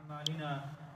أعمالنا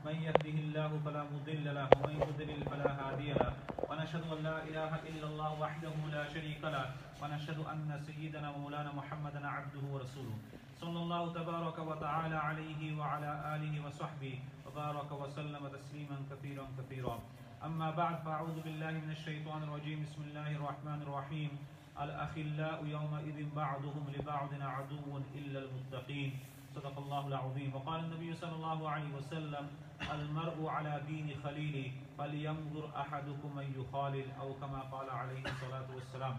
من يهده الله فلا مضل له ومن يضلل فلا هادي له ونشهد أن لا إله إلا الله وحده لا شريك له ونشهد أن سيدنا ومولانا محمدا عبده ورسوله صلى الله تبارك وتعالى عليه وعلى آله وصحبه وبارك وسلم تسليما كثيرا كثيرا. أما بعد فأعوذ بالله من الشيطان الرجيم. بسم الله الرحمن الرحيم. الأخلاء يومئذ بعضهم لبعض عدو إلا المتقين. صدق الله العظيم. وقال النبي صلى الله عليه وسلم المرء على دين خليله فلينظر أحدكم من يخالل أو كما قال عليه الصلاة والسلام.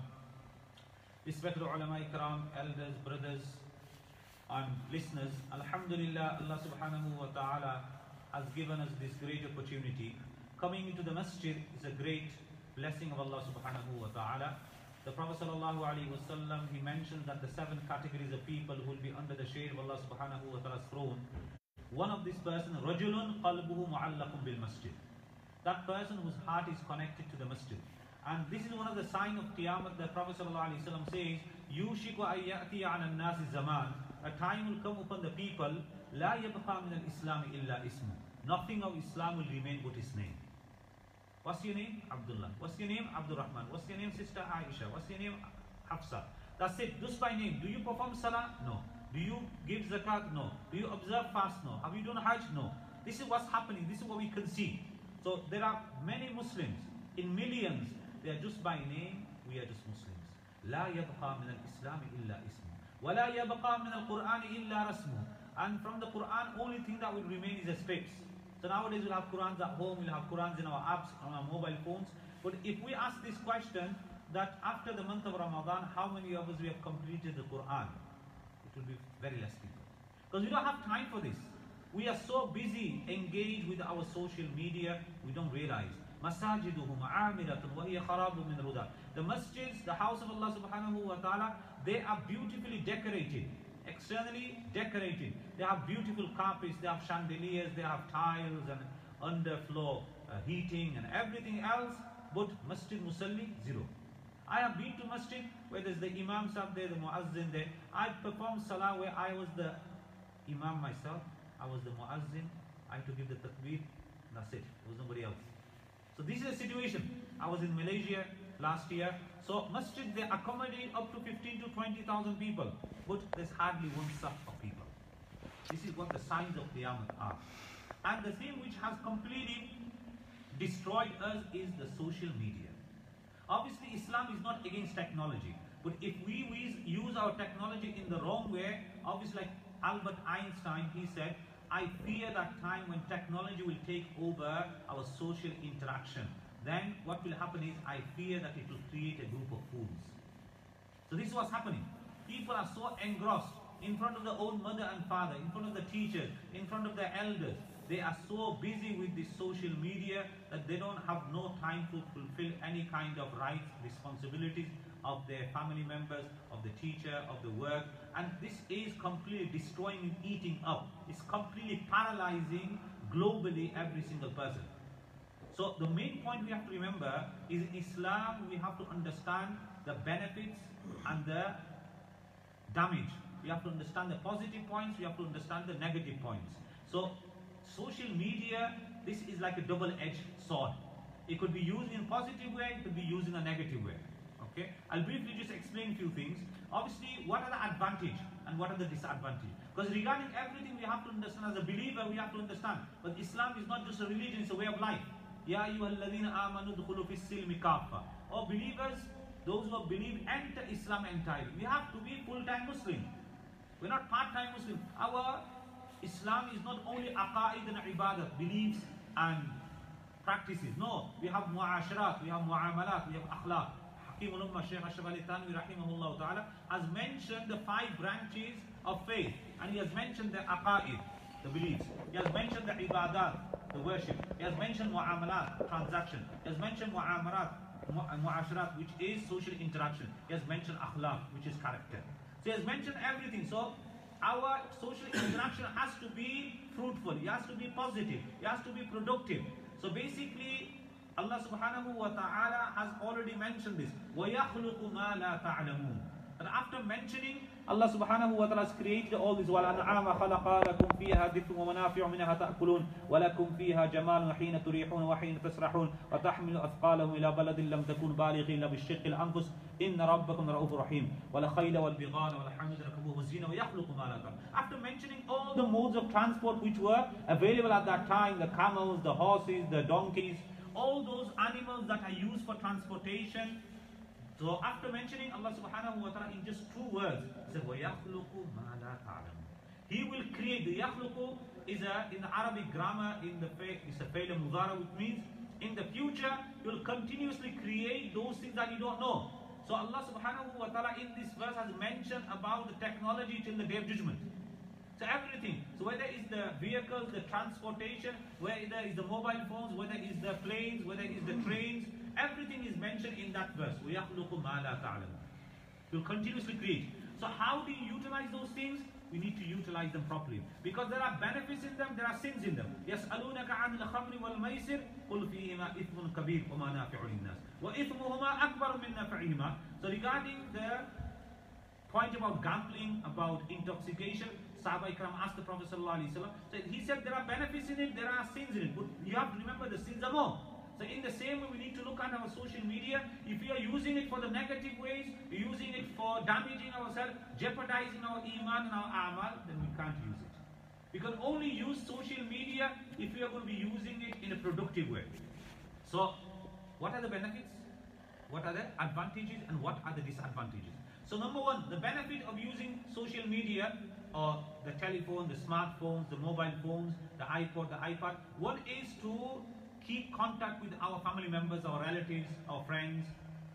Respected ulama ikram, elders, brothers and listeners, Alhamdulillah, Allah subhanahu wa ta'ala has given us this great opportunity. Coming into the masjid is a great blessing of Allah subhanahu wa ta'ala. The Prophet sallallahu alaihi wasallam, he mentioned that the 7 categories of people who will be under the shade of Allah subhanahu wa ta'ala's throne. One of this person, rajulun qalbuhu mu'allaqun bil masjid. That person whose heart is connected to the masjid. And this is one of the signs of Qiyamah. The Prophet sallallahu alaihi wasallam says, yushiku an ya'tiya 'ala an-nasi zaman. A time will come upon the people, la yabqa min al-islam illa ismu. Nothing of Islam will remain but his name. What's your name? Abdullah. What's your name? Abdul Rahman. What's your name? Sister Aisha. What's your name? Hafsa. That's it. Just by name. Do you perform salah? No. Do you give zakat? No. Do you observe fast? No. Have you done hajj? No. This is what's happening. This is what we can see. So there are many Muslims in millions. They are just by name. We are just Muslims. لا يبقى من الإسلام إلا اسمه ولا يبقى من القرآن إلا رسمه. And from the Quran, only thing that will remain is the scripts. So nowadays we'll have Qurans at home, we'll have Qurans in our apps, on our mobile phones. But if we ask this question, that after the month of Ramadan, how many of us we have completed the Quran? It will be very less people. Because we don't have time for this. We are so busy engaged with our social media, we don't realize. Masajiduhum amiratun wa hiya kharabun min ruda. The masjids, the house of Allah subhanahu wa ta'ala, they are beautifully decorated. Externally decorated. They have beautiful carpets, they have chandeliers, they have tiles and underfloor heating and everything else, but Masjid Musalli, zero. I have been to Masjid where there's the Imam Sahib there, the Muazzin there. I performed Salah where I was the Imam myself, I was the Muazzin, I had to give the takbir, that's it, there was nobody else. So this is the situation. I was in Malaysia last year. So masjid, they accommodate up to 15 to 20,000 people, but there's hardly one saf of people. This is what the signs of Qiyamah are. And the thing which has completely destroyed us is the social media. Obviously Islam is not against technology, but if we use our technology in the wrong way, obviously like Albert Einstein, he said, I fear that time when technology will take over our social interaction. Then what will happen is, I fear that it will create a group of fools. So this is what's happening. People are so engrossed in front of their own mother and father, in front of the teachers, in front of their elders. They are so busy with this social media that they don't have no time to fulfill any kind of rights, responsibilities of their family members, of the teacher, of the work. And this is completely destroying and eating up. It's completely paralyzing globally every single person. So the main point we have to remember is in Islam we have to understand the benefits and the damage. We have to understand the positive points, we have to understand the negative points. So social media, this is like a double-edged sword. It could be used in a positive way, it could be used in a negative way. Okay? I'll briefly just explain a few things. Obviously, what are the advantages and what are the disadvantages? Because regarding everything we have to understand, as a believer we have to understand. But Islam is not just a religion, it's a way of life. Ya ayyuhalladhina amanu dkhulu fis silmi kaffa. Oh believers, those who have believed, enter Islam entirely. We have to be full-time Muslim. We're not part-time Muslim. Our Islam is not only aqaid and ibadat, beliefs and practices. No, we have mu'asharat, we have mu'amalat, we have akhlaq. Hakim al-Ummah Shaykh Ashraf Ali Thanwi rahimahullah ta'ala has mentioned the 5 branches of faith, and he has mentioned the aqaid, the beliefs. He has mentioned the ibadat, the worship. He has mentioned mu'amalat, transaction. He has mentioned mu'asharat, which is social interaction. He has mentioned akhlaq, which is character. So he has mentioned everything. So our social interaction has to be fruitful. It has to be positive. It has to be productive. So basically, Allah subhanahu wa ta'ala has already mentioned this. وَيَخْلُقُ مَا لَا تَعْلَمُونَ. And after mentioning Allah subhanahu wa ta'ala has created all this. وَالْأَنْعَامَ خَلَقَ لَكُمْ فِيهَا دِفْءٌ وَمَنَافِعُ مِنْهَا تَأْكُلُونَ وَلَكُمْ فِيهَا جَمَالٌ حِينَ تُرِيحُونَ وَحِينَ تَسْرَحُونَ وَتَحْمِلُ أَثْقَالَكُمْ إِلَى بَلَدٍ لَمْ تَكُونُوا بَالِغِيهِ إِلَّا بِشِقِّ الْأَنفُسِ إِنَّ رَبَّكُمْ لَرَءُوفٌ رَحِيمٌ وَالْخَيْلَ وَالْبِغَالَ وَالْحَمِيرَ رَكَبُوهُ وَالزِّينَ وَيَخْلُقُ مَا لَا تَعْلَمُونَ. After mentioning all the modes of transport which were available at that time, the camels, the horses, the donkeys, all those animals that are used for transportation. So after mentioning Allah subhanahu wa ta'ala in just 2 words, he said, وَيَخْلُقُ مَا لَا تَعْلَمُونَ. He will create. The yakhluqu is in the Arabic grammar, it's a fail mudara, which means in the future, he will continuously create those things that you don't know. So Allah subhanahu wa ta'ala in this verse has mentioned about the technology till the day of judgment. So everything. So whether it's the vehicles, the transportation, whether it's the mobile phones, whether it's the planes, whether it's the trains, everything is mentioned in that verse. وَيَخْلُقُ مَا لَا تَعْلَمُونَ. He will continuously create. So how do you utilize those things? We need to utilize them properly. Because there are benefits in them, there are sins in them. يَسْأَلُونَكَ عَنِ الْخَمْرِ وَالْمَيْسِرِ قُلْ فِيهِمَا إِثْمٌ كَبِيرٌ وَمَنَافِعُ لِلنَّاسِ وَإِثْمُهُمَا أَكْبَرُ مِنْ نَفْعِهِمَا. So regarding the point about gambling, about intoxication, Sahaba Ikram asked the Prophet ﷺ, so he said there are benefits in it, there are sins in it. But you have to remember the sins are more. So in the same way, we need to look at our social media. If we are using it for the negative ways, using it for damaging ourselves, jeopardizing our iman and our amal, then we can't use it. We can only use social media if we are going to be using it in a productive way. So, what are the benefits? What are the advantages and what are the disadvantages? So number one, the benefit of using social media or the telephone, the smartphones, the mobile phones, the iPod, the iPad, one is to keep contact with our family members, our relatives, our friends,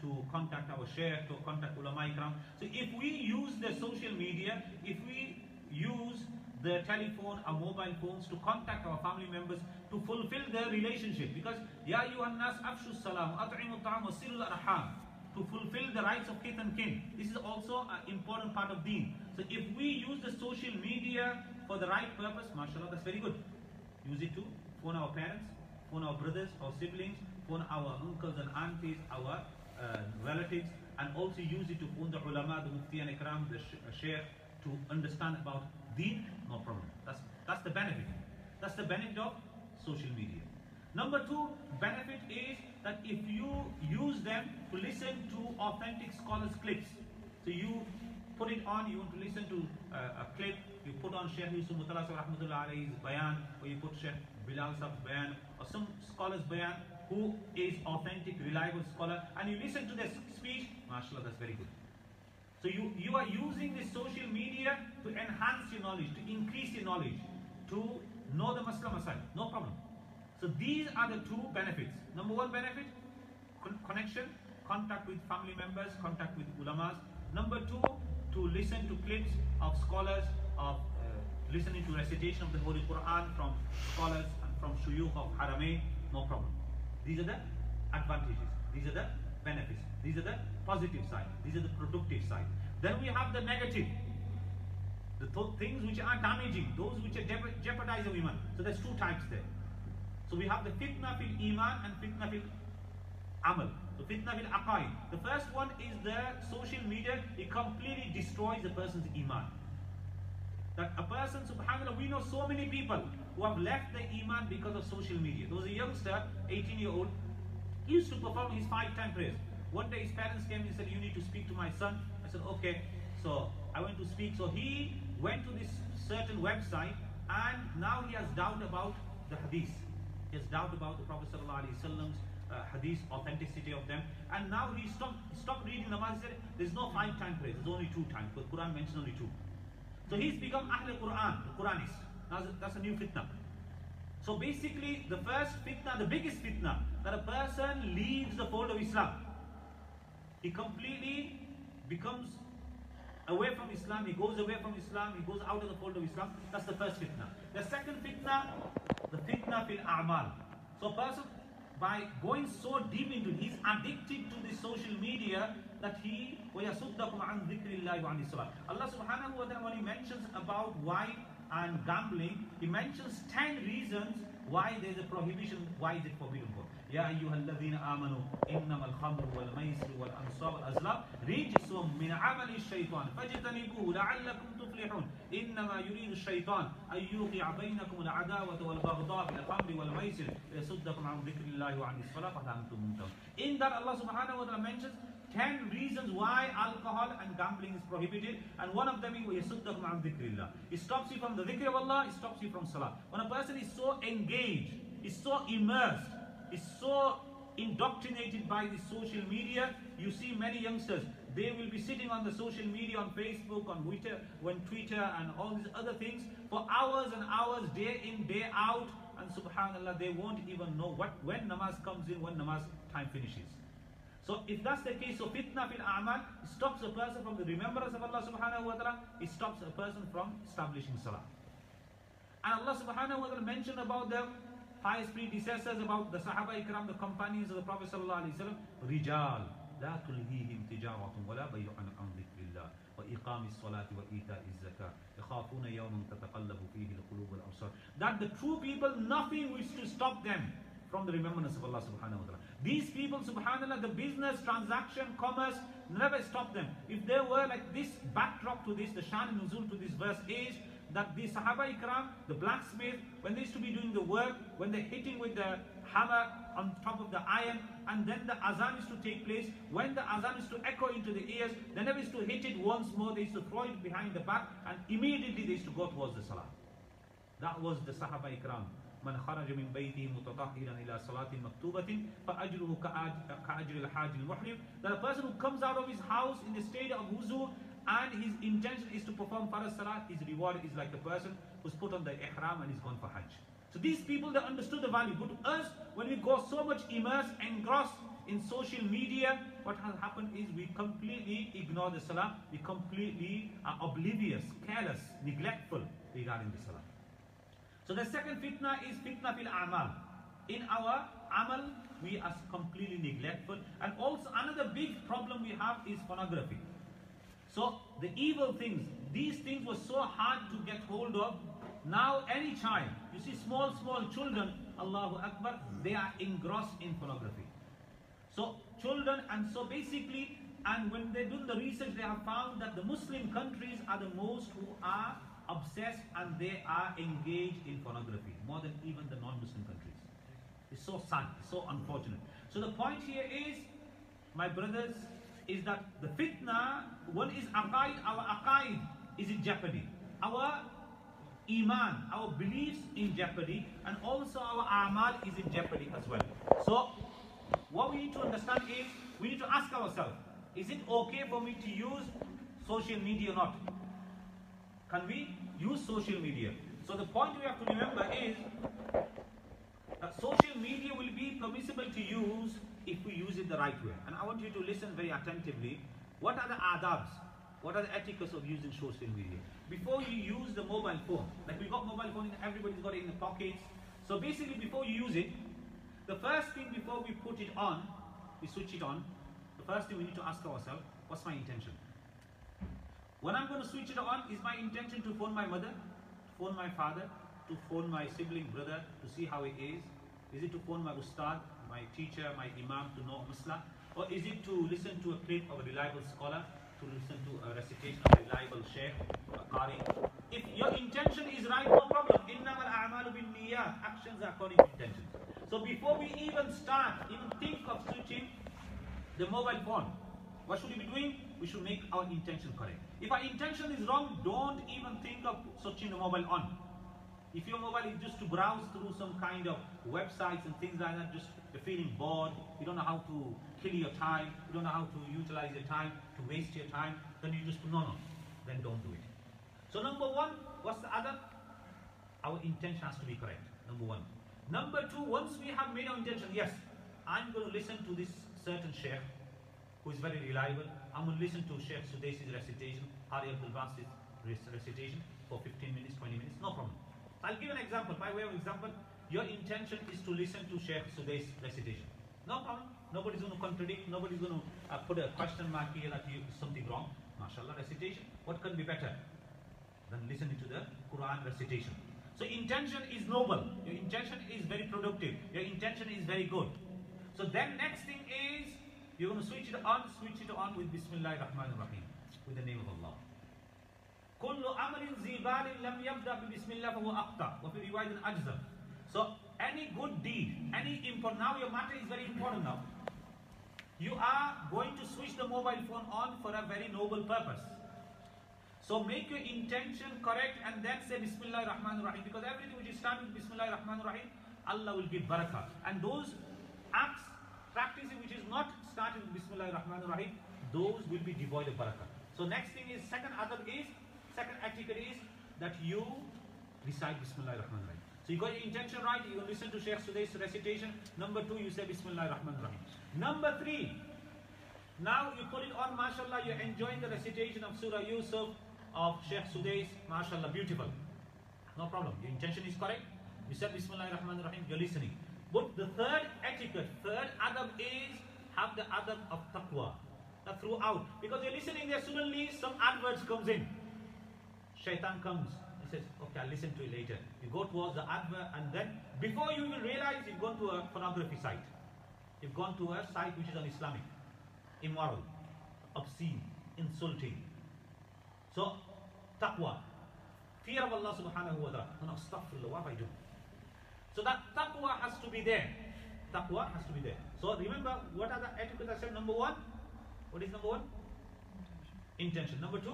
to contact our shaykh, to contact ulama ikram. So if we use the social media, if we use the telephone or mobile phones to contact our family members, to fulfill their relationship, because Ya ayyuhan nas afshu salam, at'imu ta'am wa silul arham, to fulfill the rights of kith and kin. This is also an important part of deen. So if we use the social media for the right purpose, mashallah, that's very good. Use it to phone our parents, phone our brothers, our siblings, phone our uncles and aunties, our relatives, and also use it to phone the ulama, the mufti and ikram, the shaykh, to understand about deen, no problem. That's the benefit. That's the benefit of social media. Number two benefit is that if you use them to listen to authentic scholars' clips, so you put it on, you want to listen to a clip, you put on Shaykh Yusuf Mutala Rahmatullah Alayhi's bayan, or you put Shaykh Bilal Sab's bayan, or some scholar's bayan who is authentic, reliable scholar, and you listen to their speech, mashallah, that's very good. So you are using this social media to enhance your knowledge, to increase your knowledge, to know the Muslim aside, no problem. So these are the two benefits. Number one benefit, connection, contact with family members, contact with ulamas. Number two, to listen to clips of scholars, of listening to recitation of the Holy Quran from scholars and from shuyukh of Haramain, no problem. These are the advantages, these are the benefits, these are the positive side, these are the productive side. Then we have the negative, the things which are damaging, those which are jeopardizing iman. So there's two types there. So we have the fitna fil iman and fitna fil amal. So fitna fil aqaid. The first one is the social media. It completely destroys a person's iman. That a person, subhanAllah, we know so many people who have left the iman because of social media. There was a youngster, 18-year-old, he used to perform his 5-time prayers. One day his parents came and said, you need to speak to my son. I said, okay. So I went to speak. So he went to this certain website and now he has doubt about the hadith. He has doubt about the Prophet ﷺ's hadith, authenticity of them. And now he stopped reading namaz. He said, there's no 5-time prayers, there's only 2 times. Because Quran mentions only 2. So he's become Ahl Quran, the Quranist. Now that's a new fitna. So basically, the first fitna, the biggest fitna, that a person leaves the fold of Islam. He completely becomes away from Islam, he goes away from Islam, he goes out of the fold of Islam. That's the first fitna. The second fitna, the fitna fil a'mal. So a person, by going so deep into it, he's addicted to this social media that he وَيَصُدَّكُمْ عَنْ ذِكْرِ اللَّهِ وَعَنِ الصَّلَاةِ. Allah subhanahu wa ta'ala, when he mentions about wine and gambling, he mentions 10 reasons why there is a prohibition, why is it forbidden for. يا أيها الذين آمنوا إنما الخمر والميسر والأنصاب والأزلام رجس من عمل الشيطان فاجتنبوه لعلكم تفلحون إنما يريد الشيطان أن يوقع بينكم العداوة والبغضاء في الخمر والميسر ليصدكم عن ذكر الله وعن الصلاة فهل أنتم منتهون. In that Allah subhanahu wa ta'ala mentions 10 reasons why alcohol and gambling is prohibited, and one of them is يَصُدَّكُمْ عَنْ ذِكْرِ اللَّهِ. It stops you from the dhikr of Allah, it stops you from salah. When a person is so engaged, is so immersed, is so indoctrinated by the social media, you see many youngsters, they will be sitting on the social media, on Facebook, on Twitter and all these other things for hours and hours, day in, day out, and subhanallah, they won't even know when namaz comes in, when namaz time finishes. So if that's the case, so fitna fil a'mal stops a person from the remembrance of Allah subhanahu wa ta'ala, it stops a person from establishing salah. And Allah subhanahu wa ta'ala mentioned about the pious predecessors, about the Sahaba Ikram, the companions of the Prophet sallallahu alayhi wa sallam, Rijal, la tulhihim tijaratun wa la bay'un an dhikrillah wa iqamis salati wa ita'iz zakah yakhafuna yawman tataqallabu fihi al-qulub wal absar. That the true people, nothing which to stop them from the remembrance of Allah subhanahu wa ta'ala. These people, subhanallah, the business, transaction, commerce, never stop them. If there were like this backdrop to this, the shan nuzul to this verse is that the Sahaba Ikram, the blacksmith, when they used to be doing the work, when they're hitting with the hammer on top of the iron, and then the azan is to take place, when the azan is to echo into the ears, they never used to hit it once more, they used to throw it behind the back, and immediately they used to go towards the salah. That was the Sahaba Ikram. من خرج من بيته متطهرا إلى صلاة مكتوبة فأجره كأجر الحاج المحرم. That a person who comes out of his house in the state of wuzu and his intention is to perform farz salah, his reward is like the person who's put on the ihram and is gone for hajj. So these people, they understood the value. But to us, when we go so much immersed, engrossed in social media, what has happened is we completely ignore the salah, we completely are oblivious, careless, neglectful regarding the salah. So the second fitna is fitna fil a'mal. In our amal, we are completely neglectful. And also another big problem we have is pornography. So the evil things, these things were so hard to get hold of. Now any child, you see small children, Allahu Akbar, they are engrossed in pornography. So children, and so basically, and when they do the research, they have found that the Muslim countries are the most who are obsessed and they are engaged in pornography, more than even the non-Muslim countries. It's so sad, it's so unfortunate. So the point here is, my brothers, is that the fitna, one is aqaid, our aqaid is in jeopardy. Our iman, our beliefs in jeopardy, and also our a'mal is in jeopardy as well. So what we need to understand is, we need to ask ourselves, is it okay for me to use social media or not? Can we use social media? So the point we have to remember is that social media will be permissible to use if we use it the right way. And I want you to listen very attentively. What are the adabs? What are the etiquettes of using social media? Before you use the mobile phone, like we got mobile phone, everybody's got it in the pockets. So basically before you use it, the first thing before we put it on, we switch it on, the first thing we need to ask ourselves, what's my intention? When I'm going to switch it on, is my intention to phone my mother, to phone my father, to phone my sibling brother, to see how he is? Is it to phone my ustad, my teacher, my imam, to know Islam? Or is it to listen to a clip of a reliable scholar, to listen to a recitation of a reliable sheikh, a qari? If your intention is right, no problem. إِنَّمَا الْأَعْمَالُ بِالنِّيَّاتِ. Actions are according to intention. So before we even start, even think of switching the mobile phone, what should we be doing? We should make our intention correct. If our intention is wrong, don't even think of switching the mobile on. If your mobile is just to browse through some kind of websites and things like that, just you're feeling bored, you don't know how to kill your time, you don't know how to utilize your time, to waste your time, then you just, no, then don't do it. So number one, what's the other? Our intention has to be correct, number one. Number two, once we have made our intention, yes, I'm going to listen to this certain sheikh who is very reliable. I'm going to listen to Sheikh Sudesi's recitation, Hari Abdul Basid's recitation for 15 minutes, 20 minutes, no problem. I'll give an example. By way of example, your intention is to listen to Sheikh Sudesi's recitation. No problem. Nobody's going to contradict, nobody's going to put a question mark here that you something wrong. MashaAllah, recitation. What can be better than listening to the Quran recitation? So intention is noble. Your intention is very productive. Your intention is very good. then next thing is, you're going to switch it on with Bismillahir Rahmanir Rahim, with the name of Allah. كل أمر ذي بال لم يبدأ ببسم الله فهو أقطع وفي رواية أجزم. So any good deed, now your matter is very important now. You are going to switch the mobile phone on for a very noble purpose. So make your intention correct and then say Bismillahir Rahmanir Rahim, because everything which is started with Bismillahir Rahmanir Rahim, Allah will give barakah. And those acts, practices which is not started with Bismillahir Rahmanir Rahim, those will be devoid of barakah. So next thing is, second etiquette is that you recite Bismillahir Rahmanir Rahim. So you got your intention right, you listen to Sheikh Suday's recitation. Number 2, you say Bismillahir Rahmanir Rahim. Number 3, now you put it on, mashallah, you're enjoying the recitation of Surah Yusuf of Sheikh Suday's, mashallah, beautiful. No problem, your intention is correct. You said Bismillahir Rahmanir Rahim, you're listening. But the third etiquette, third adab is, have the adab of taqwa. That throughout, because you're listening there, suddenly some adverts comes in. Shaitan comes. He says, okay, I'll listen to it later. You go towards the advert, and then before you will realize, you've gone to a pornography site. You've gone to a site which is un-Islamic, immoral, obscene, insulting. So, taqwa, fear of Allah subhanahu wa ta'ala. No, astaghfirullah, what have I done? So that taqwa has to be there. Taqwa has to be there. So remember, what are the etiquette I said? Number 1, what is number 1? Intention. Number 2,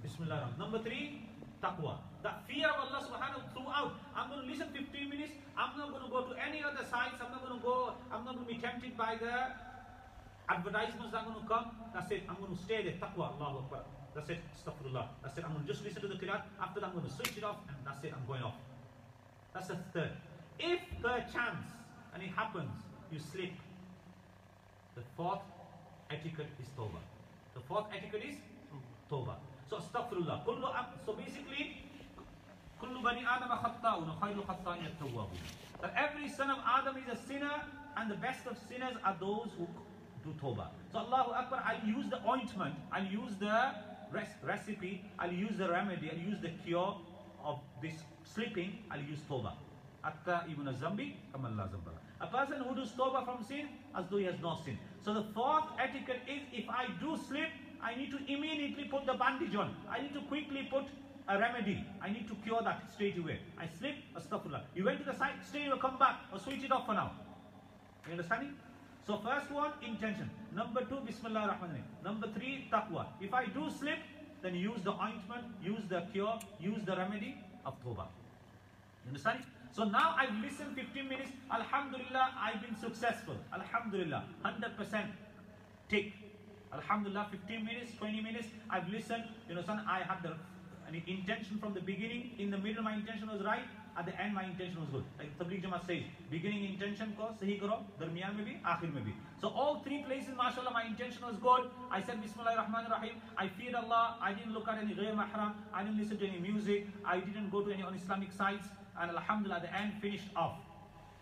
Bismillah. Number 3, taqwa. The fear of Allah subhanahu wa ta'ala throughout. I'm going to listen 15 minutes. I'm not going to go to any other sites. I'm not going to be tempted by the advertisements that are going to come. That's it. I'm going to stay there. Taqwa. Allahu Akbar. That's it. Astaghfirullah. That's it. I'm going to just listen to the Qur'an. After that, I'm going to switch it off, and that's it. I'm going off. That's the third. If per chance, and it happens, you slip, the fourth etiquette is tawbah. The fourth etiquette is tawbah. So astaghfirullah. So basically, kullu bani Adam khatta'un khayru khatta'in at-tawwabun. That every son of Adam is a sinner, and the best of sinners are those who do tawbah. So Allahu Akbar, I'll use the ointment, I'll use the recipe, I'll use the remedy, I'll use the cure of this slipping, I'll use tawbah. Atta ibn zambi kamalla zambara. A person who does tawbah from sin, as though he has no sin. So the fourth etiquette is, if I do slip, I need to immediately put the bandage on. I need to quickly put a remedy. I need to cure that straight away. I slip, astaghfirullah. You went to the site, stay or come back, or switch it off for now. You understanding? So first one, intention. Number 2, Bismillah ar-Rahman ar-Rahim. Number 3, taqwa. If I do slip, then use the ointment, use the cure, use the remedy of tawbah. You understand? So now I've listened 15 minutes. Alhamdulillah, I've been successful. Alhamdulillah, 100% tick. Alhamdulillah, 15 minutes, 20 minutes, I've listened. You know, son, I had the intention from the beginning. In the middle, my intention was right. At the end, my intention was good. Like Tabligh Jamaat says, beginning intention ko sahi karo, darmiyan mein bhi, aakhir mein bhi. So all 3 places, mashallah, my intention was good. I said Bismillahir Rahmanir Rahim. I feared Allah. I didn't look at any ghair mahram. I didn't listen to any music. I didn't go to any un-Islamic sites. And alhamdulillah, at the end, finished off.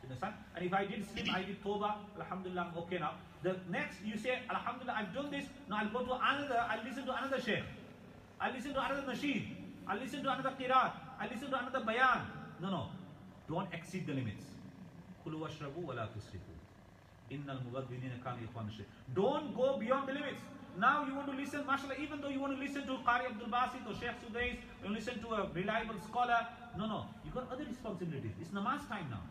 You understand? And if I did slip, I did tawbah. Alhamdulillah, I'm okay now. The next, you say, alhamdulillah, I've done this. Now I'll go to another. I'll listen to another shaykh. I'll listen to another nasheed. I'll listen to another qiraat. I'll listen to another bayan. No. Don't exceed the limits. Kulu washrabu wa la tusrifu. Innal mubaddilina kanu ikhwana shaykh. Don't go beyond the limits. Now you want to listen, mashallah, even though you want to listen to Qari Abdul Basit or Sheikh Sudais, you listen to a reliable scholar. No. You got other responsibilities. It's namaz time now.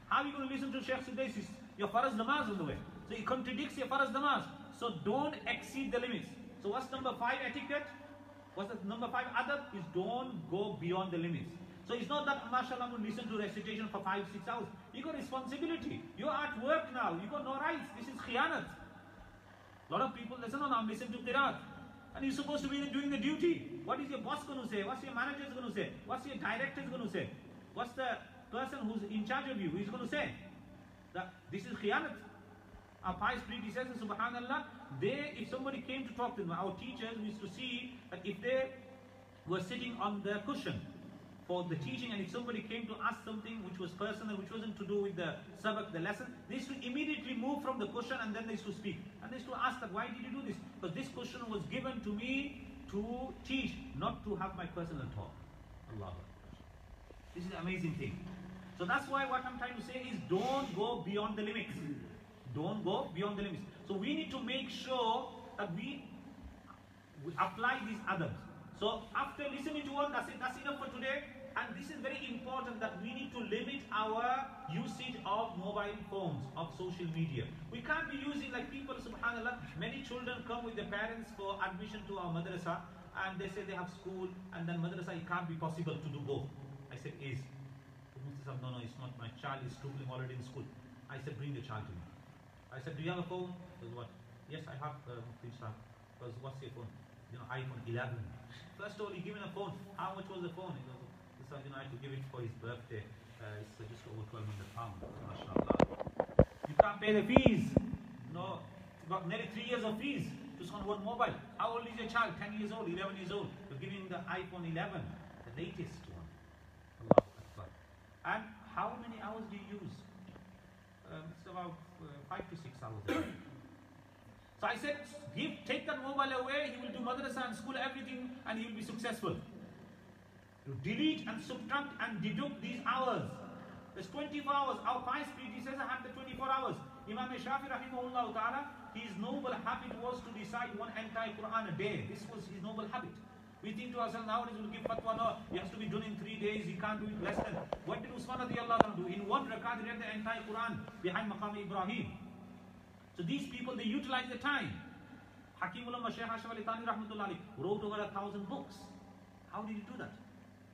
How are you going to listen to Sheikh Sudais? Your faraz namaz on the way. So it contradicts your faraz namaz. So don't exceed the limits. So what's number 5 etiquette? What's the number 5 adab? Is don't go beyond the limits. So it's not that, mashallah, I'm going to listen to recitation for 5-6 hours. You got responsibility. You're at work now. You got no rights. This is khiyanat. A lot of people listen, no, I'm listening to qiraat. And you're supposed to be doing the duty. What is your boss going to say? What's your manager going to say? What's your director going to say? What's the person who's in charge of you? Who's going to say? That this is khiyanat. Our pious predecessors, subhanallah, if somebody came to talk to them, our teachers used to see that if they were sitting on the cushion for the teaching, and if somebody came to ask something which was personal, which wasn't to do with the sabak, the lesson, they used to immediately move from the cushion and then they used to speak. And they used to ask that, why did you do this? Because this cushion was given to me to teach, not to have my personal talk. Allah. This is an amazing thing. So that's why what I'm trying to say is, don't go beyond the limits. Don't go beyond the limits. So we need to make sure that we apply these adabs. So after listening to one, that's it. That's enough for today. And this is very important that we need to limit our usage of mobile phones, of social media. We can't be using like people, subhanAllah, many children come with their parents for admission to our madrasa and they say they have school and then madrasa, it can't be possible to do both. I said, is. The Muslim said, no, it's not. My child is struggling already in school. I said, bring the child to me. I said, do you have a phone? He goes, what? Yes, I have. Because what's your phone? iPhone 11. First of all, he given a phone. How much was the phone? He goes, I had to give it for his birthday. It's just over £1,200. MashaAllah. You can't pay the fees. No, you've got nearly 3 years of fees just on one mobile. How old is your child? 10 years old, 11 years old. You're giving the iPhone 11, the latest one. Allahu Akbar. And how many hours do you use? It's about 5 to 6 hours a day. So I said, take that mobile away. He will do madrasa and school, everything, and he will be successful. To delete and subtract and deduct these hours. There's 24 hours. Our pious predecessor had the 24 hours. Imam Shafi rahimahullah ta'ala, his noble habit was to recite one entire Quran a day. This was his noble habit. We think to ourselves nowadays we'll give fatwa, no, it has to be done in 3 days, he can't do it less than. What did Usman radiallahu anhu do? In one rakat he read the entire Quran behind Maqam Ibrahim. So these people, they utilize the time. Hakim Ulama Shaykh Ashraf Ali Thani rahmatullah wrote over 1,000 books. How did he do that?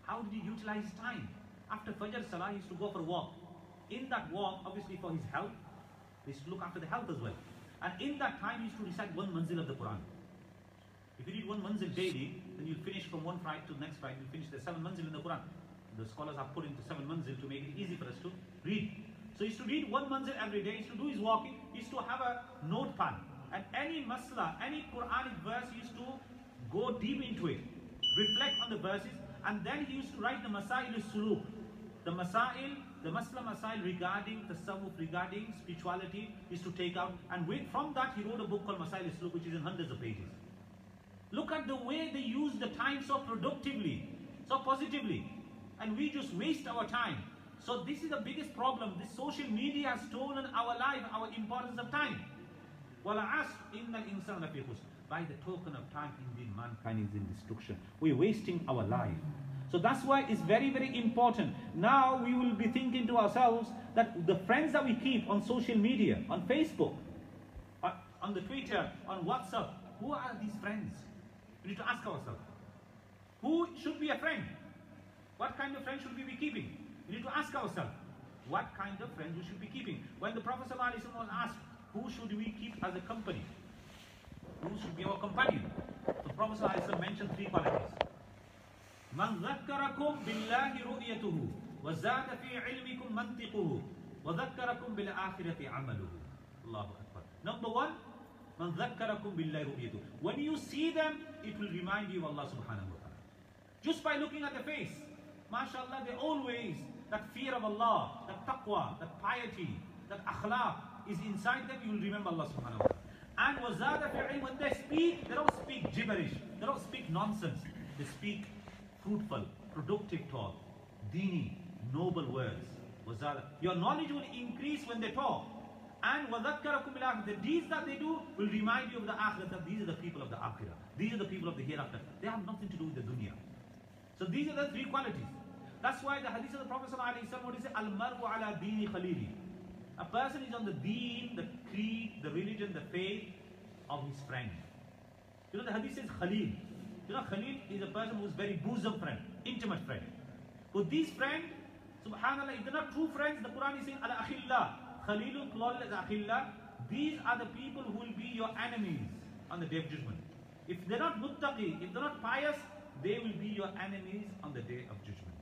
How did he utilize time? After Fajr Salah, he used to go for a walk. In that walk, obviously for his health, he used to look after the health as well. And in that time, he used to recite one manzil of the Quran. If you read one manzil daily, then you'll finish from one Friday to the next Friday, you'll finish the 7 manzil in the Quran. The scholars have put into 7 manzil to make it easy for us to read. So he used to read one manzil every day, he used to do his walking, he used to have a notepad. And any masla, any Quranic verse, he used to go deep into it, reflect on the verses, and then he used to write the Masail al-Suluk. The Masail, the Masla Masail regarding tasawwuf, regarding spirituality, is to take out. And from that he wrote a book called Masail al-Suluk, which is in hundreds of pages. Look at the way they use the time so productively, so positively. And we just waste our time. So this is the biggest problem. This social media has stolen our life, our importance of time. By the token of time, indeed mankind is in destruction. We're wasting our life. So that's why it's very, very important. Now we will be thinking to ourselves that the friends that we keep on social media, on Facebook, on the Twitter, on WhatsApp, who are these friends? We need to ask ourselves. Who should be a friend? What kind of friends should we be keeping? We need to ask ourselves, what kind of friends we should be keeping? When the Prophet ﷺ was asked, who should we keep as a company? Who should be our companion? The Prophet ﷺ mentioned 3 qualities. من ذكركم بالله رؤيته وزاد في علمكم منطقه وذكركم بالآخرة عمله. الله أكبر. Number 1, من ذكركم بالله رؤيته. When you see them, it will remind you of Allah subhanahu wa ta'ala. Just by looking at the face, mashallah, they always, that fear of Allah, that taqwa, that piety, that akhlaq is inside them, you will remember Allah subhanahu wa ta'ala. And wazada fi ilm, when they speak, they don't speak gibberish, they don't speak nonsense, they speak fruitful, productive talk, deeni, noble words. Your knowledge will increase when they talk. And the deeds that they do will remind you of the akhirah, that these are the people of the akhirah. These are the people of the hereafter. They have nothing to do with the dunya. So these are the 3 qualities. That's why the hadith of the Prophet ﷺ, what is it? Al-mar'u ala dini khalili. A person is on the deen, the creed, the religion, the faith of his friend. You know the hadith says Khalil. You know, Khalil is a person who is very bosom friend, intimate friend. But these friends, subhanAllah, if they're not true friends, the Quran is saying, Al-Akhillah, Khalilun plural is Akhillah. These are the people who will be your enemies on the day of judgment. If they're not muttaqi, if they're not pious, they will be your enemies on the day of judgment.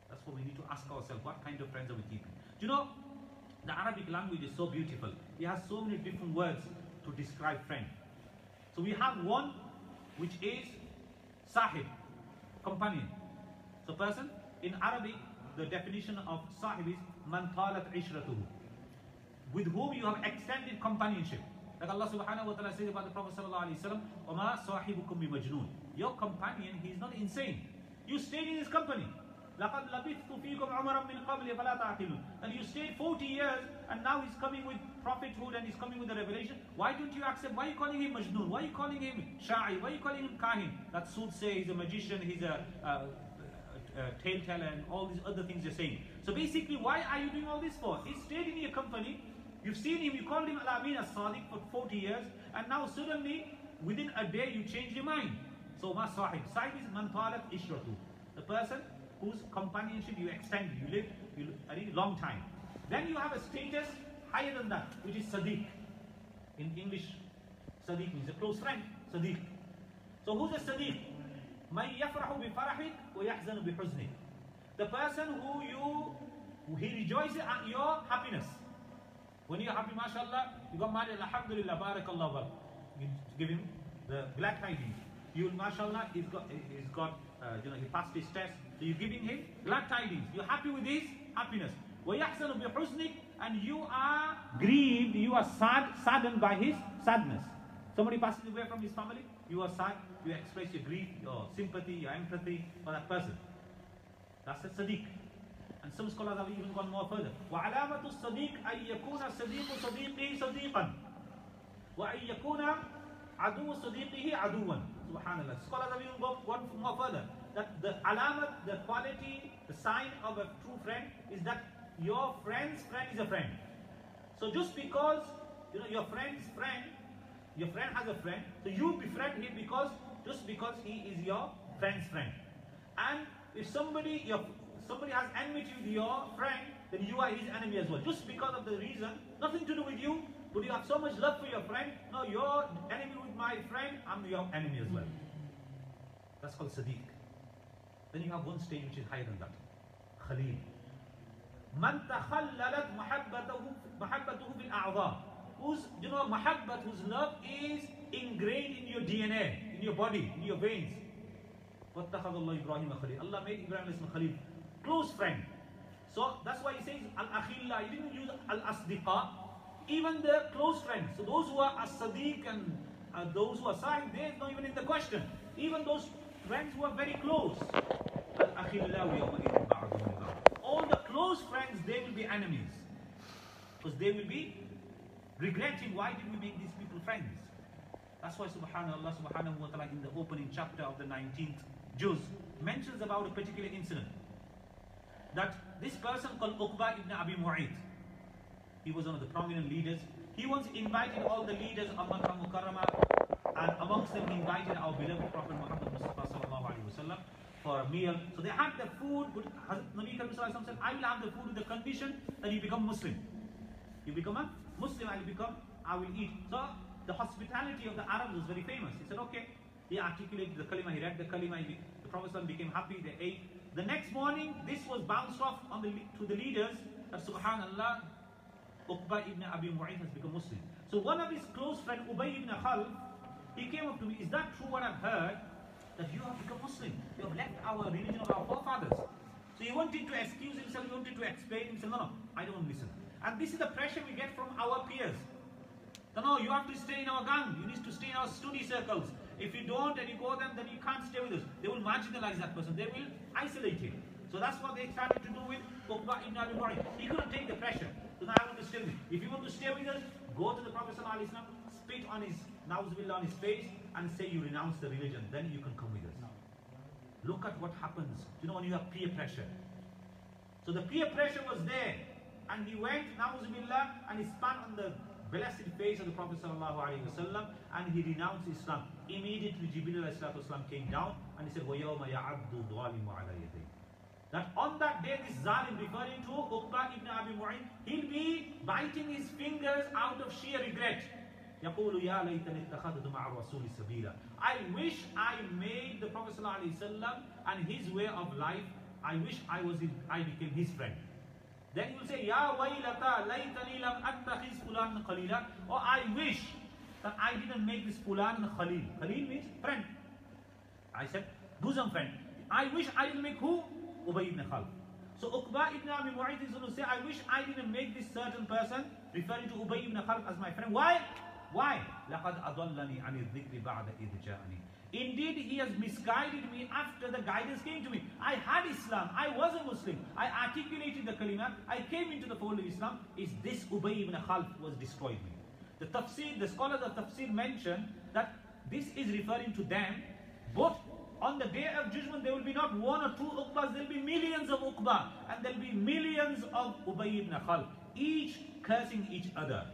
That's what we need to ask ourselves, what kind of friends are we keeping? Do you know, the Arabic language is so beautiful. It has so many different words to describe friend. So we have one which is sahib, companion. So person, in Arabic, the definition of sahib is man talat ishratuhu, with whom you have extended companionship. Like Allah subhanahu wa ta'ala says about the Prophet sallallahu alayhi wa sallam, وَمَا صَاحِبُكُمْ بِمَجْنُونَ. Your companion, he is not insane. You stayed in his company. لَقَدْ لَبِثْتُ فِيكُمْ عُمَرًا مِّن قَبْلِ فَلَا تَعْقِلُونَ. And you stayed 40 years and now he's coming with prophethood and he's coming with the revelation. Why don't you accept? Why are you calling him Majnun? Why are you calling him Sha'i? Why are you calling him Kahin? That soothsayer, he's a magician, he's a tale-teller and all these other things you're saying. So basically, why are you doing all this for? He stayed in your company, you've seen him, you called him Al-Amin as-Sadiq for 40 years, and now suddenly, within a day, you change your mind. So, ma sahib. Sahib is man talat ishratu. The person whose companionship you extend, you live a long time. Then you have a status higher than that, which is Sadiq. In English, Sadiq means a close friend, Sadiq. So who's a Sadiq? مَنْ يَفْرَحُ بِفَرَحِكَ وَيَحْزَنُ بِحُزْنِكَ. The person he rejoices at your happiness. When you're happy, mashallah, you got married, alhamdulillah, barakallah, well, you give him the glad tidings. You, mashallah, he's got he passed his test, so you're giving him glad tidings. You're happy with his happiness. وَيَحْزَنُ بِحُزْنِكَ. And you are grieved, you are saddened by his sadness. Somebody passes away from his family, you are sad, you express your grief, your sympathy, your empathy for that person. That's a Sadiq. And some scholars have even gone more further. وَعَلَامَةُ الصَّدِيقِ أَن يَكُونَ صَدِيقُ صَدِيقِهِ صَدِيقًا وَأَن يَكُونَ عَدُوُّ صَدِيقِهِ عَدُوًّا. Subhanallah. Scholars have even gone more further. That the alamat, the quality, the sign of a true friend is that your friend's friend is a friend. So just because your friend has a friend, so you befriend him just because he is your friend's friend. And if somebody has enmity with your friend, then you are his enemy as well. Just because of the reason, nothing to do with you, but you have so much love for your friend. No, you're enemy with my friend, I'm your enemy as well. That's called Sadiq. Then you have one stage which is higher than that. Khalil. Man takhallalat mahabbatuhu bil a'dha. Whose mahabbat, whose love is ingrained in your DNA, in your body, in your veins. Wattakhadallahu Ibrahim Khalil. Allah made Ibrahim Khalil, close friend. So that's why he says al-akhilla. He didn't use al-asdiqa. Even the close friends. So those who are as-sadiq and those who are sahib, they're not even in the question. Even those friends who are very close. All the close friends, they will be enemies. Because they will be regretting, why did we make these people friends? That's why subhanallah subhanahu wa ta'ala in the opening chapter of the 19th juz mentions about a particular incident. That this person called Uqba ibn Abi Mu'ayt, he was one of the prominent leaders. He once invited all the leaders of Makkah Mukarramah, and amongst them he invited our beloved Prophet Muhammad Mustafa sallallahu alaihi wasallam for a meal. So they had the food, but Nabi Karim sallallahu alaihi wasallam said, I will have the food with the condition that you become Muslim. You become a Muslim, I will eat. So the hospitality of the Arabs was very famous. He said, okay. He articulated the kalima, he read the kalima, the Prophet ﷺ became happy, they ate. The next morning, this was bounced off to the leaders that subhanallah, Uqba ibn Abi Mu'ayt has become Muslim. So one of his close friends, Ubay ibn Khalf, he came up to me, is that true what I've heard? That you have become Muslim. You have left our religion of our forefathers. So he wanted to excuse himself, he wanted to explain himself. No, I don't listen. And this is the pressure we get from our peers. No, you have to stay in our gang. You need to stay in our study circles. If you don't and you go them, then you can't stay with us. They will marginalize that person. They will isolate him. So that's what they started to do with Uqba ibn Abi Mu'ayt. He couldn't take the pressure. So now I want to stay with him. If you want to stay with us, go to the Prophet ﷺ, spit on his, na'uzubillah, on his face and say you renounce the religion. Then you can come with us. Look at what happens. When you have peer pressure. So the peer pressure was there. And he went, na'uzubillah, and he spat on the blessed face of the Prophet ﷺ, and he renounced Islam. Immediately Jibreel ﷺ came down and he said, وَيَوْمَ يَعَبْدُ الظَّالِمُ عَلَى يَدَيْهِ. That on that day, this zalim, referring to Uqba ibn Abi Mu'ayt, he'll be biting his fingers out of sheer regret. يَقُولُ يَا لَيْتَنِ اتَّخَذْتُ مَعَ الرَّسُولِ سَبِيلًا. I wish I made the Prophet ﷺ and his way of life, I wish I became his friend. Then you will say, Ya waylata laytani lam attakhiz fulan khalila. Or I wish that I didn't make this fulan khalil. Khalil means friend. I said, bosom friend. I wish I didn't make who? Ubay ibn Khalf. So Uqba ibn Abi Mu'ayt is going to say, I wish I didn't make this certain person, referring to Ubay ibn Khalf as my friend. Why? Why? لَقَدْ أَضَلَّنِي عَنِ الذِّكْرِ بَعْدَ إِذْ جَاءَنِي. Indeed, he has misguided me after the guidance came to me. I had Islam. I was a Muslim. I articulated the kalima. I came into the fold of Islam. Is this Ubay ibn Khalf was destroyed me. The scholars of tafsir mention that this is referring to them, but on the day of judgment there will be not one or two Uqbas, there will be millions of Uqba, and there will be millions of Ubay ibn Khalf, each cursing each other.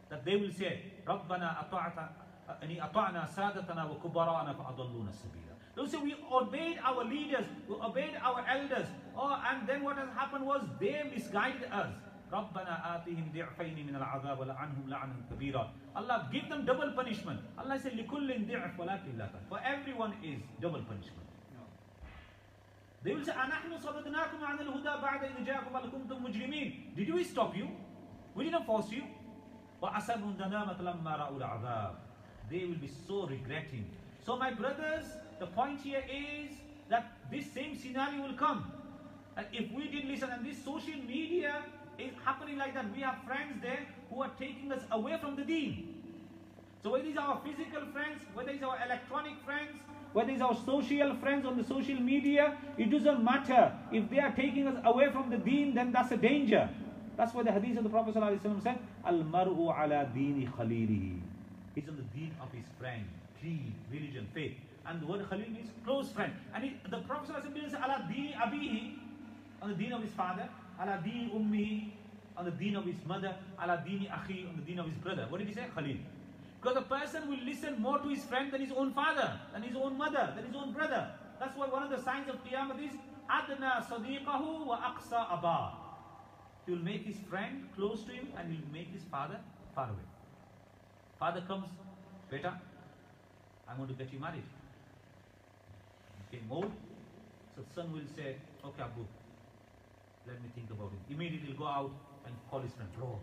That they will say, رَبَّنَا أَطَعْنَا سَادَتَنَا وَكُبَرَانَا فَأَضَلُّونَ السَّبِيلَ. They will say, we obeyed our leaders, we obeyed our elders, and then what has happened was they misguided us. رَبَّنَا آتِهِمْ ضِعْفَيْنِ مِنَ الْعَذَابِ وَلَعَنْهُمْ لَعْنًا كَبِيرًا. Allah, give them double punishment. Allah said, لِكُلٍّ ضِعْفٍ وَلَكِنْ لَا تَنْ. For everyone is double punishment. They will say, أَنَحْنُ صَدَدْنَاكُمْ عَنِ الْهُدَى بَعْدَ إِذْ جَاءَكُمْ وَلَكُمْتُمْ مُجْرِمِينَ. Did we stop you? We didn't force you. وَأَسَرُّوا النَّدَامَةَ لَمَّا رَأُوا الْعَذَابِ. They will be so regretting. So my brothers, the point here is that this same scenario will come. And if we didn't listen, and this social media is happening like that, we have friends there who are taking us away from the deen. So whether it's our physical friends, whether it's our electronic friends, whether it's our social friends on the social media, it doesn't matter. If they are taking us away from the deen, then that's a danger. That's why the hadith of the Prophet ﷺ said, Al-mar'u ala dini khalilihi. He's on the deen of his friend, creed, religion, faith. And the word khalil means close friend. And the Prophet ﷺ says, ala dini abihi, on the deen of his father, ala dini ummihi, on the deen of his mother, ala dini akhi, on the deen of his brother. What did he say? Khalil. Because a person will listen more to his friend than his own father, than his own mother, than his own brother. That's why one of the signs of Qiyamah is adna sadiqahu wa aqsa abah. He will make his friend close to him and he will make his father far away. Father comes, beta, I want to get you married. He came old, so the son will say, okay Abu, let me think about it. Immediately he'll go out and call his friend, bro,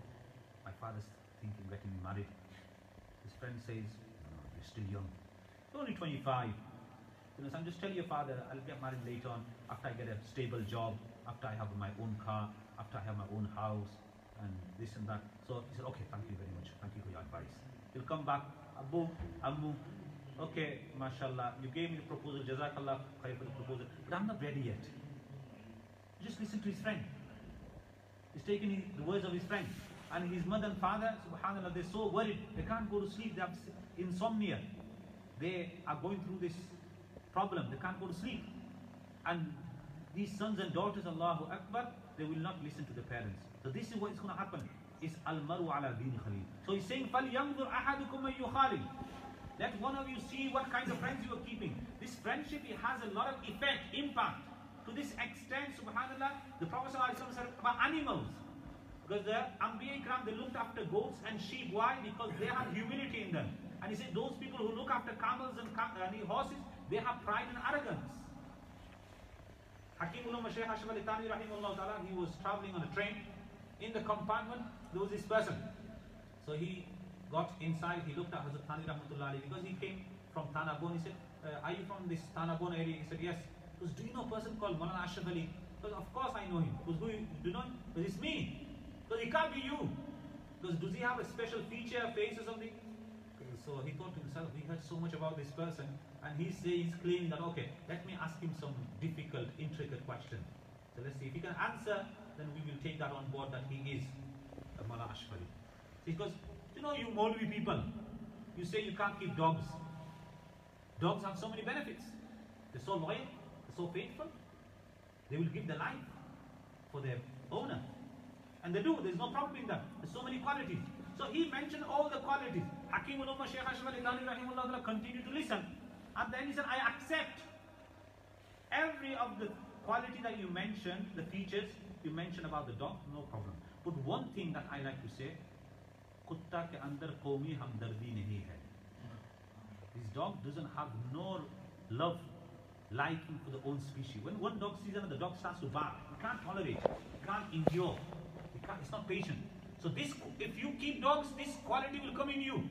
my father's thinking of getting me married. His friend says, no, you're still young. You're only 25. Son, just tell your father, I'll get married later on, after I get a stable job, after I have my own car, after I have my own house, and this and that. So he said, okay, thank you very much. Thank you for your advice. He'll come back, Abu, Ammu, okay, mashallah, you gave me the proposal, jazakallah khair for the proposal, but I'm not ready yet. Just listen to his friend. He's taking the words of his friend. And his mother and father, subhanAllah, they're so worried. They can't go to sleep. They have insomnia. They are going through this problem. They can't go to sleep. And these sons and daughters, Allahu Akbar, they will not listen to the parents. So this is what is going to happen. Is al-maru ala dini khalil. So he's saying, فَلْيَنْظُرْ أَحَدُكُمْ مَنْ يُخَالِلْ. Let one of you see what kind of friends you are keeping. This friendship, it has a lot of effect, impact. To this extent, subhanAllah, the Prophet ﷺ said about animals. Because the Anbiya Ikram, they looked after goats and sheep. Why? Because they have humility in them. And he said, those people who look after camels and horses, they have pride and arrogance. Hakim Ummah Shaykh Ashraf Ali Thani rahimahullah ta'ala, he was traveling on a train. In the compartment, there was this person. So he got inside, he looked at Hazrat Thani rahmatullah alayhi, because he came from Tanabon. He said, are you from this Tanabon area? He said, yes. Because do you know a person called Maulana Ashraf Ali? Because of course I know him. Because who do you know him? Because it's me. Because it can't be you. Because does he have a special feature, face or something? So he thought to himself, we heard so much about this person, and he's claiming that, okay, let me ask him some difficult, intricate question. So let's see, if he can answer, then we will take that on board that he is a Maulana Ashraf Ali. Because, you know, you Maulvi people, you say you can't keep dogs. Dogs have so many benefits. They're so loyal, they're so faithful. They will give their life for their owner. And they do, there's no problem in that. There's so many qualities. So he mentioned all the qualities. Hakim Ummah Shaykh Ashraf Ali Thani rahimahullah continued to listen. And then he said, I accept every of the quality that you mentioned, the features you mentioned about the dog, no problem. But one thing that I like to say, Kutta ke andar qawmi hamdardi nahi hai. This dog doesn't have no love, liking for the own species. When one dog sees another dog starts to bark, he can't tolerate, he can't endure, it's not patient. So this, if you keep dogs, this quality will come in you.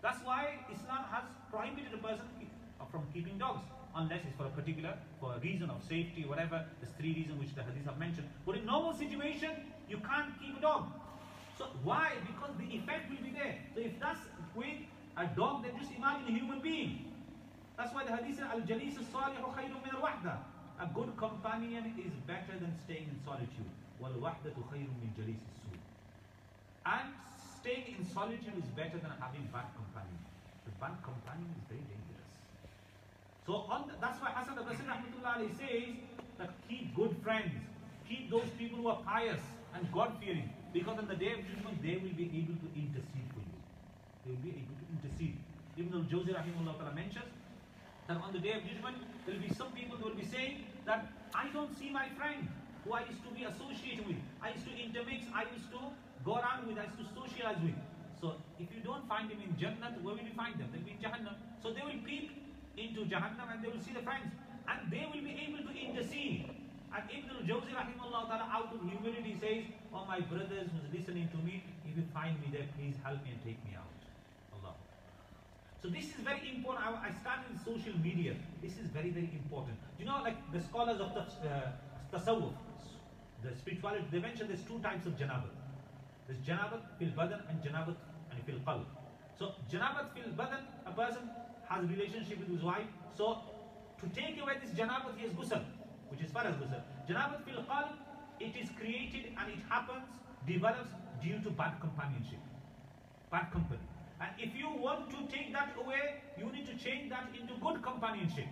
That's why Islam has prohibited a person from keeping dogs, unless it's for a reason of safety, whatever. There's 3 reasons which the hadith have mentioned. But in normal situation, you can't keep a dog. So why? Because the effect will be there. So if that's with a dog, then just imagine a human being. That's why the hadith says, Al-Jalis as-salihu khayrun min al-wahda. A good companion is better than staying in solitude. Wal-wahdatu khayrun min jalis as-su. And staying in solitude is better than having bad companion. The bad companion is very dangerous. So that's why Hasan al-Basri rahmatullah alayhi says that keep good friends. Keep those people who are pious and God-fearing. Because on the day of judgment, they will be able to intercede for you. They will be able to intercede. Ibn al-Jawzi rahimahullah ta'ala mentions that on the day of judgment, there will be some people who will be saying that I don't see my friend who I used to be associated with. I used to intermix, I used to go around with, I used to socialize with. So if you don't find them in Jannah, where will you find them? They'll be in Jahannam. So they will peep into Jahannam and they will see the friends. And they will be able to intercede. And Ibn al-Jawzi rahimahullah ta'ala out of humility says, oh my brothers who's listening to me, if you find me there, please help me and take me out. Allah. So this is very important. I started with social media. This is very, very important. You know, like the scholars of the tasawwuf, the spirituality, they mention there's two types of janabat. There's janabat fil badan and janabat and fil qalb. So janabat fil badan, a person has a relationship with his wife. So to take away this janabat, he has ghusl, which is farz ghusl. Janabat fil qalb, it is created and it happens, develops due to bad companionship, bad company. And if you want to take that away, you need to change that into good companionship.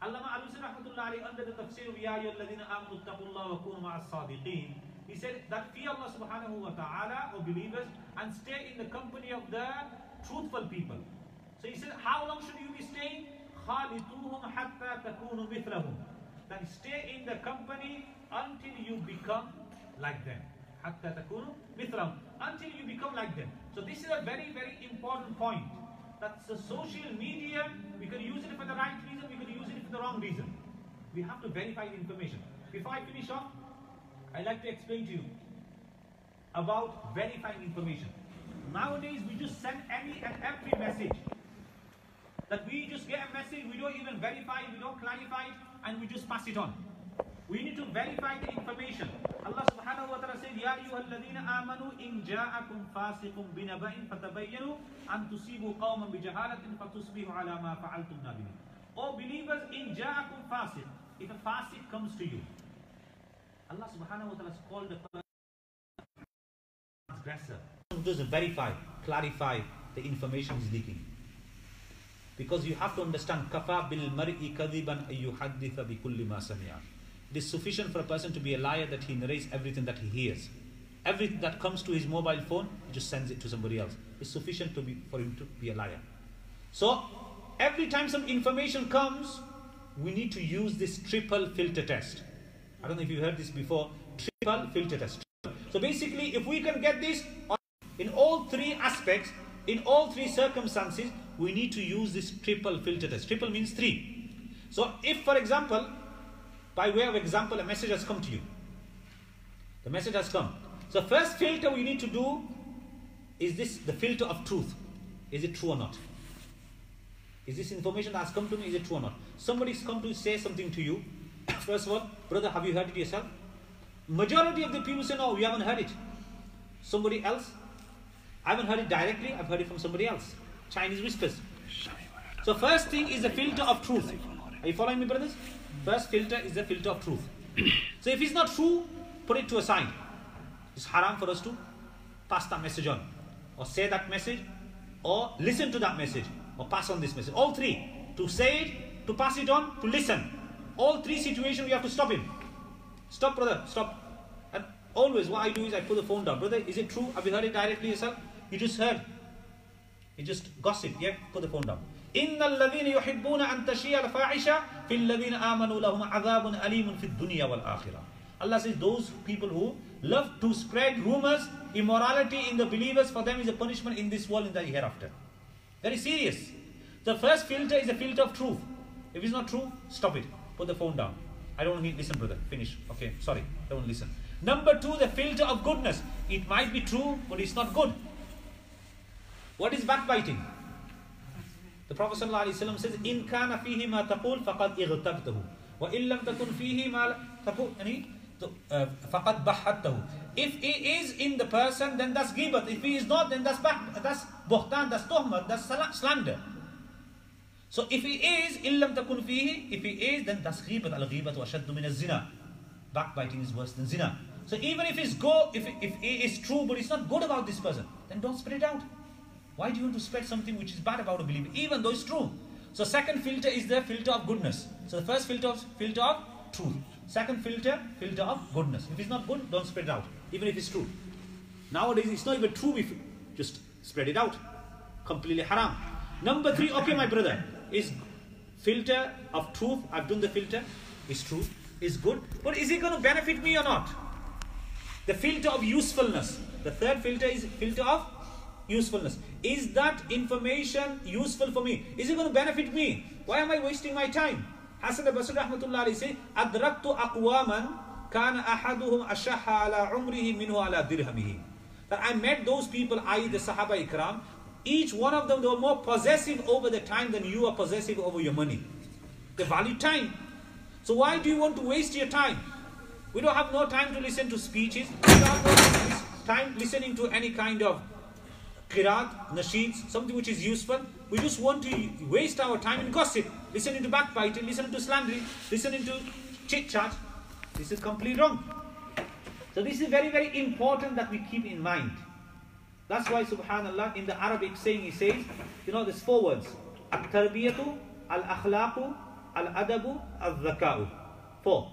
Allama Alusi rahmatullah alayhi under the tafsir of Ya ayyuhalladhina amanu ittaqullaha wa kunu ma'as sadiqin, he said that fear Allah subhanahu wa ta'ala, or believers, and stay in the company of the truthful people. So he said, how long should you be staying? خَالِطُوهُمْ حَتَّى تَكُونُوا مِثْلَهُمْ. Then stay in the company until you become like them. حَتَّى تَكُونُوا مِثْلَهُمْ. Until you become like them. So this is a very, very important point. That's the social media, we can use it for the right reason, we can use it for the wrong reason. We have to verify the information. Before I finish off, I'd like to explain to you about verifying information. Nowadays, we just send any and every message. That we just get a message, we don't even verify it, we don't clarify it, and we just pass it on. We need to verify the information. Allah subhanahu wa ta'ala said, Ya ayyuhalladhina amanu in ja'akum fasiqun binaba'in fatabayyanu an tusibu qawman bijahalatin fatusbihu ala ma fa'altum nadimin. O believers, in ja'akum fasiq, if a fasiq comes to you, Allah subhanahu wa ta'ala has called the transgressor. Doesn't verify, clarify the information he's leaking. Because you have to understand, kafa bil mar'i kadiban ay yuhadditha bi kulli ma sami'a. It is sufficient for a person to be a liar that he narrates everything that he hears. Everything that comes to his mobile phone, he just sends it to somebody else. It's sufficient for him to be a liar. So, every time some information comes, we need to use this triple filter test. I don't know if you heard this before. Triple filter test. So basically, if we can get this in all three aspects, in all three circumstances, we need to use this triple filter test. Triple means three. So if, for example, by way of example, a message has come to you. The message has come. So first filter we need to do is this, the filter of truth. Is it true or not? Is this information that has come to me, is it true or not? Somebody's come to say something to you. First of all, brother, have you heard it yourself? Majority of the people say, no, we haven't heard it. Somebody else, I haven't heard it directly, I've heard it from somebody else. Chinese whispers. So first thing is the filter of truth. Are you following me, brothers? First filter is the filter of truth. So if it's not true, put it to a side. It's haram for us to pass that message on, or say that message, or listen to that message, or pass on this message. All three. To say it, to pass it on, to listen. All three situations we have to stop him. Stop, brother, stop. And always what I do is I put the phone down. Brother, is it true? Have you heard it directly yourself? You just heard. You just gossip. Yeah, put the phone down. إِنَّ الَّذِينَ يُحِبُّونَ أَن تَشِيَ الْفَاحِشَةُ فِي الَّذِينَ آمَنُوا لَهُمْ عَذَابٌ أَلِيمٌ فِي الدُّنْيَا وَالْآخِرَةِ. Allah says those people who love to spread rumors, immorality in the believers, for them is a punishment in this world and the hereafter. Very serious. The first filter is a filter of truth. If it's not true, stop it. Put the phone down. I don't want to listen, brother. Finish. Okay, sorry. Don't want to listen. Number two, the filter of goodness. It might be true, but it's not good. What is backbiting? The Prophet ﷺ says, "In kana fihi ma taqul faqad igtabtahu, wa illam takun fihi ma taqul." So, فَقَدْ بَحَّتَّهُ. If he is in the person, then that's ghibat. If he is not, then that's buhtan, that's tuhmat, that's slander. So if he is, إِلَّمْ تَكُنْ فِيهِ, if he is, then that's ghibat. Al-ghibatu ashaddu min az-zina. Backbiting is worse than zina. So even if he is true, but it's not good about this person, then don't spread it out. Why do you want to spread something which is bad about a believer, even though it's true? So second filter is the filter of goodness. So the first filter of truth. Second filter of goodness. If it's not good, don't spread it out, even if it's true. Nowadays, it's not even true if you just spread it out. Completely haram. Number 3, okay, my brother, is filter of truth. I've done the filter. Is true, is good. But is it going to benefit me or not? The filter of usefulness. The third filter is filter of usefulness. Is that information useful for me? Is it going to benefit me? Why am I wasting my time? Hasan al-Basri rahmatullah alayhi say, Adraktu aqwaman kana ahaduhum ashahha ala umrihi minhu ala dirhamihi. That I met those people, i.e. the Sahaba Ikram, each one of them, they were more possessive over the time than you are possessive over your money. They value time. So why do you want to waste your time? We don't have no time to listen to speeches. We don't have no time listening to any kind of qiraat, nasheeds, something which is useful. We just want to waste our time in gossip, listening to backbiting, listening to slandering, listening to chit-chat. This is completely wrong. So this is very, very important that we keep in mind. That's why, subhanallah, in the Arabic saying, he says, there's 4 words. At-tarbiyatu, al-akhlaqu, al-adabu, al-zaka'u. 4.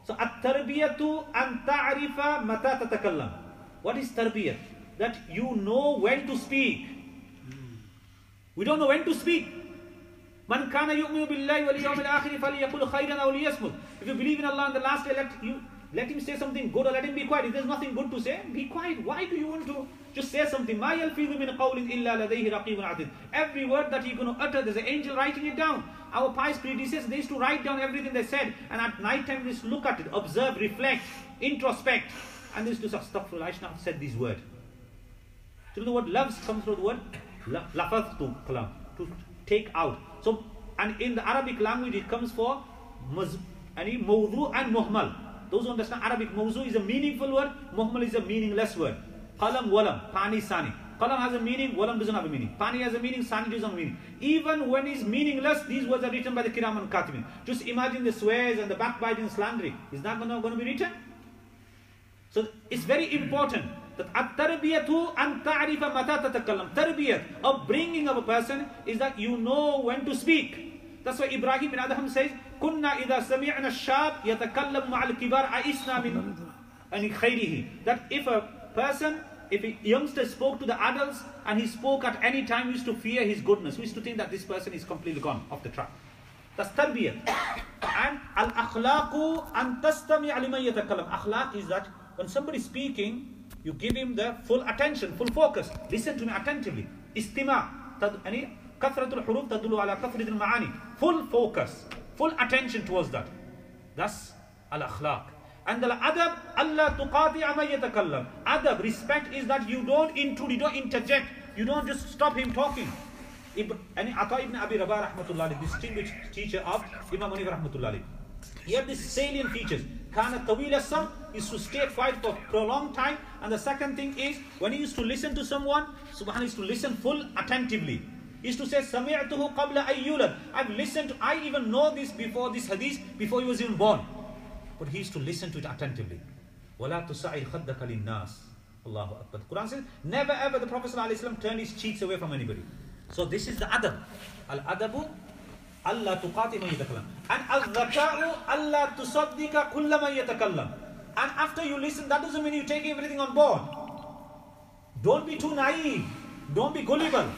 So, at-tarbiyatu an ta'rifa mata tatakallam. What is tarbiyat? That you know when to speak. We don't know when to speak. Man kana yu'minu billahi wal yawmil akhir falyaqul khayran aw liyasmut. If you believe in Allah and the last day, let him say something good or let him be quiet. If there's nothing good to say, be quiet. Why do you want to just say something? Ma yalfidhu min qawlin illa ladayhi raqibun atid. Every word that you're going to utter, there's an angel writing it down. Our pious predecessors, they used to write down everything they said, and at night time they used to look at it, observe, reflect, introspect, and they used to say, astaghfirullah, I should not have said this word. So the word loves comes from the word lafaztu kalam, to take out. So, and in the Arabic language it comes for mawdu and muhmal. Those who understand Arabic, mawzu is a meaningful word, muhmal is a meaningless word. Qalam, walam, pani, sani. Qalam has a meaning, walam doesn't have a meaning. Pani has a meaning, sani doesn't have a meaning. Even when it's meaningless, these words are written by the Kiram and Katibin. Just imagine the swears and the backbiting and slandering. Is that going to be written? So it's very important that at-tarbiyatu an ta'rifa mata tatakallam. Tarbiyat of bringing of a person is that you know when to speak. That's why Ibrahim bin Adham says, Kunna idha sami'na ash-shab yatakallamu ma'al kibar a'isna min khayrihi. That if a youngster spoke to the adults and he spoke at any time, we used to fear his goodness. We used to think that this person is completely gone off the track. That's tarbiyat. And al-akhlaqu an tastami' liman yatakallam. Akhlaq is that when somebody is speaking, you give him the full attention, full focus. Listen to me attentively. Istima'. Kathratul huruf tadullu ala kathratul ma'ani. Full focus, full attention towards that. That's al-akhlaq. And the adab, Allah tuqati'a man yatakallam. Adab, respect, is that you don't intrude, you don't interject, you don't just stop him talking. Ata ibn Abi Rabah rahmatullahi, distinguished teacher of Imam Munif rahmatullahi. He had these salient features. Kana tawila sam, is to stay quiet for a prolonged time. And the second thing is, when he used to listen to someone, subhanAllah, he used to listen full attentively. He used to say, Sami'tuhu qabla ayyulad. I've listened to, I even know this hadith, before he was even born. But he used to listen to it attentively. وَلَا تُسَعِرْ خَدَّكَ لِلنَّاسِ Allahu Akbar. The Quran says, never ever the Prophet ﷺ turned his cheeks away from anybody. So this is the adab. Al-adabu, Allah tuqati man yatakallam. And al-zaka'u, Allah tusaddika kulla man yatakallam. And after you listen, that doesn't mean you take everything on board. Don't be too naive. Don't be gullible.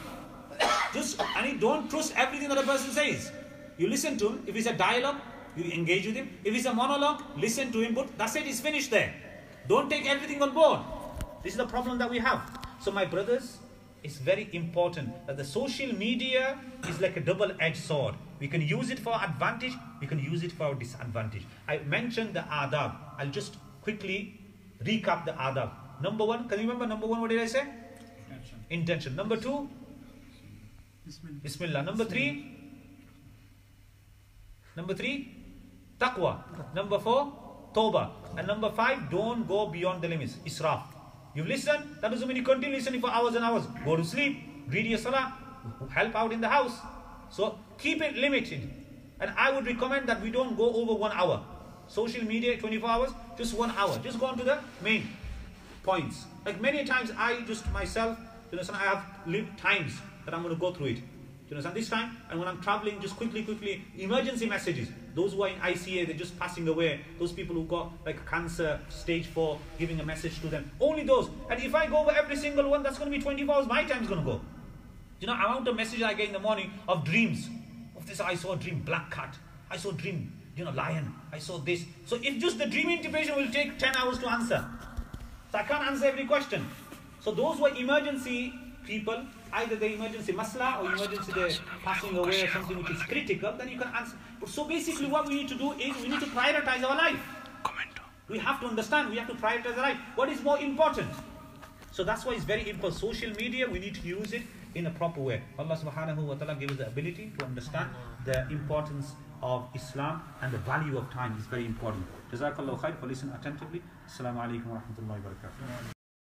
Don't trust everything that a person says. You listen to him. If it's a dialogue, you engage with him. If it's a monologue, listen to him. But that's it, it's finished there. Don't take everything on board. This is the problem that we have. So my brothers, it's very important that the social media is like a double-edged sword. We can use it for advantage, we can use it for disadvantage. I mentioned the adab. I'll just quickly recap the adab. Number 1, can you remember number 1, what did I say? Intention. Number 2, Bismillah. Number 3, taqwa. Number 4, Tawbah. And number 5, don't go beyond the limits. Israf. You've listened, that doesn't mean you continue listening for hours and hours. Go to sleep, read your salah, help out in the house. So keep it limited. And I would recommend that we don't go over 1 hour. Social media, 24 hours, just 1 hour. Just go on to the main points. Like many times I just myself, I have lived times that I'm going to go through it. This time, and when I'm traveling, just quickly, emergency messages. Those who are in ICA, they're just passing away. Those people who got like cancer, stage 4, giving a message to them. Only those. And if I go over every single one, that's going to be 24 hours. My time's going to go. Amount of messages I get in the morning of dreams. Of this, I saw a dream, black cat. I saw a dream, lion. I saw this. So if just the dream interpretation will take 10 hours to answer. So I can't answer every question. So those who are emergency people, either the emergency masla or emergency they're passing away or something which is critical, then you can answer. So basically what we need to do is we need to prioritize our life. We have to understand, we have to prioritize our life. What is more important? So that's why it's very important. Social media, we need to use it in a proper way. Allah subhanahu wa ta'ala gave us the ability to understand the importance of Islam and the value of time is very important. Jazakallahu khair for listening attentively. Assalamu alaikum wa rahmatullahi wa barakatuh.